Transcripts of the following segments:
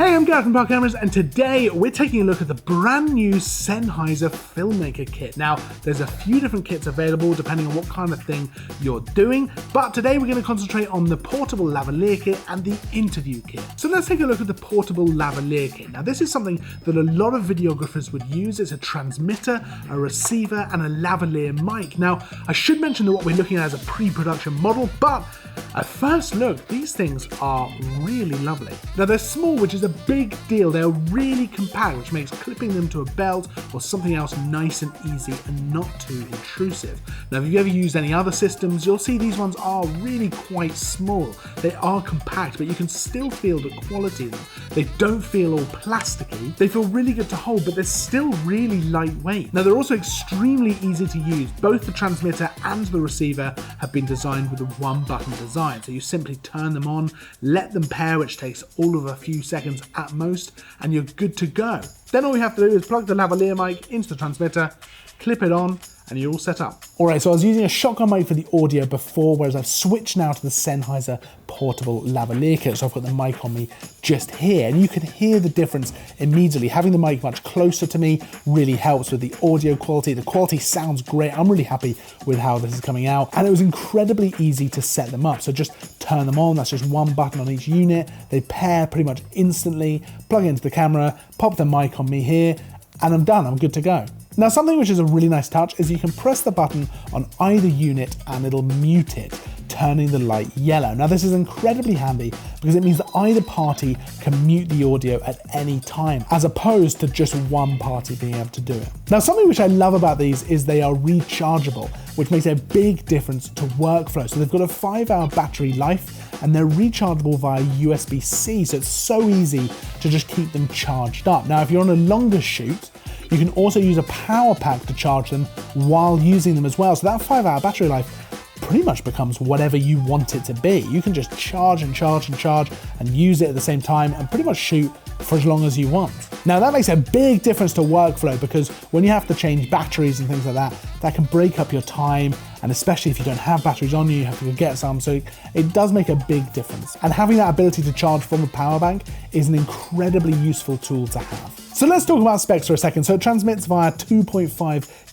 Hey, I'm Gareth from Park Cameras, and today we're taking a look at the brand new Sennheiser Filmmaker Kit. Now, there's a few different kits available depending on what kind of thing you're doing, but today we're going to concentrate on the portable Lavalier Kit and the interview kit. So let's take a look at the portable Lavalier Kit. Now, this is something that a lot of videographers would use. It's a transmitter, a receiver, and a lavalier mic. Now, I should mention that what we're looking at is a pre-production model, but at first look, these things are really lovely. Now, they're small, which is a big deal. They're really compact, which makes clipping them to a belt or something else nice and easy and not too intrusive. Now, if you've ever used any other systems, you'll see these ones are really quite small. They are compact, but you can still feel the quality of them. They don't feel all plasticky. They feel really good to hold, but they're still really lightweight. Now, they're also extremely easy to use. Both the transmitter and the receiver have been designed with a one-button design. So you simply turn them on, let them pair, which takes all of a few seconds at most, and you're good to go. Then all you have to do is plug the lavalier mic into the transmitter, clip it on, and you're all set up. Alright, so I was using a shotgun mic for the audio before, whereas I've switched now to the Sennheiser portable lavalier kit, so I've got the mic on me just here, and you can hear the difference immediately. Having the mic much closer to me really helps with the audio quality. The quality sounds great. I'm really happy with how this is coming out, and it was incredibly easy to set them up. So just turn them on, that's just one button on each unit. They pair pretty much instantly, plug into the camera, pop the mic on me here, and I'm done, I'm good to go. Now, something which is a really nice touch is you can press the button on either unit and it'll mute it, turning the light yellow. Now, this is incredibly handy because it means that either party can mute the audio at any time, as opposed to just one party being able to do it. Now, something which I love about these is they are rechargeable, which makes a big difference to workflow. So they've got a 5-hour battery life and they're rechargeable via USB-C, so it's so easy to just keep them charged up. Now, if you're on a longer shoot, you can also use a power pack to charge them while using them as well. So that 5-hour battery life pretty much becomes whatever you want it to be. You can just charge and charge and charge and use it at the same time and pretty much shoot for as long as you want. Now, that makes a big difference to workflow because when you have to change batteries and things like that, that can break up your time, and especially if you don't have batteries on you have to go get some, so it does make a big difference. And having that ability to charge from a power bank is an incredibly useful tool to have. So let's talk about specs for a second. So it transmits via 2.5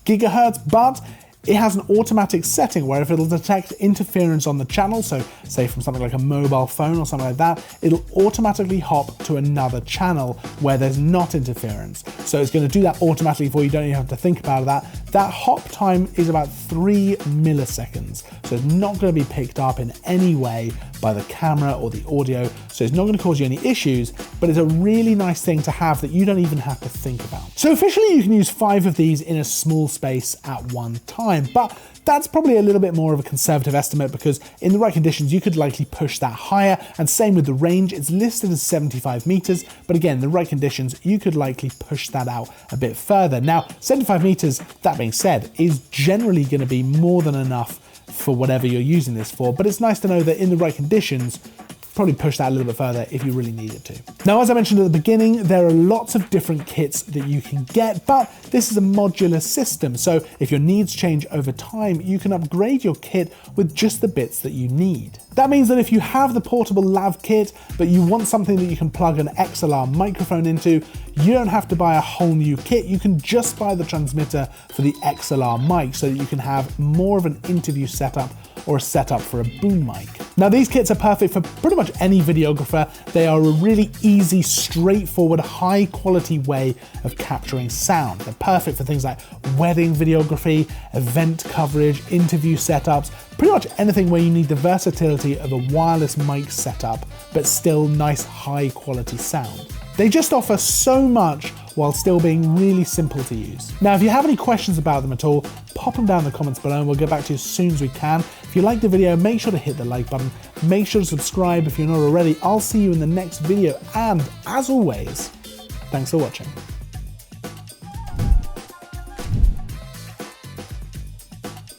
gigahertz, but it has an automatic setting where if it'll detect interference on the channel, so say from something like a mobile phone or something like that, it'll automatically hop to another channel where there's not interference. So it's going to do that automatically for you, don't even have to think about that. That hop time is about 3 milliseconds, so it's not going to be picked up in any way by the camera or the audio, so it's not going to cause you any issues, but it's a really nice thing to have that you don't even have to think about. So officially you can use 5 of these in a small space at one time, but that's probably a little bit more of a conservative estimate because in the right conditions you could likely push that higher, and same with the range. It's listed as 75 meters, but again, the right conditions you could likely push that out a bit further. Now, 75 meters, that being said, is generally going to be more than enough for whatever you're using this for, but it's nice to know that in the right conditions, probably push that a little bit further if you really needed to. Now, as I mentioned at the beginning, there are lots of different kits that you can get, but this is a modular system. So if your needs change over time, you can upgrade your kit with just the bits that you need. That means that if you have the portable lav kit, but you want something that you can plug an XLR microphone into, you don't have to buy a whole new kit. You can just buy the transmitter for the XLR mic so that you can have more of an interview setup or a setup for a boom mic. Now, these kits are perfect for pretty much any videographer. They are a really easy, straightforward, high quality way of capturing sound. They're perfect for things like wedding videography, event coverage, interview setups, pretty much anything where you need the versatility of a wireless mic setup, but still nice high quality sound. They just offer so much while still being really simple to use. Now, if you have any questions about them at all, pop them down in the comments below and we'll get back to you as soon as we can. If you liked the video, make sure to hit the like button. Make sure to subscribe if you're not already. I'll see you in the next video, and as always, thanks for watching.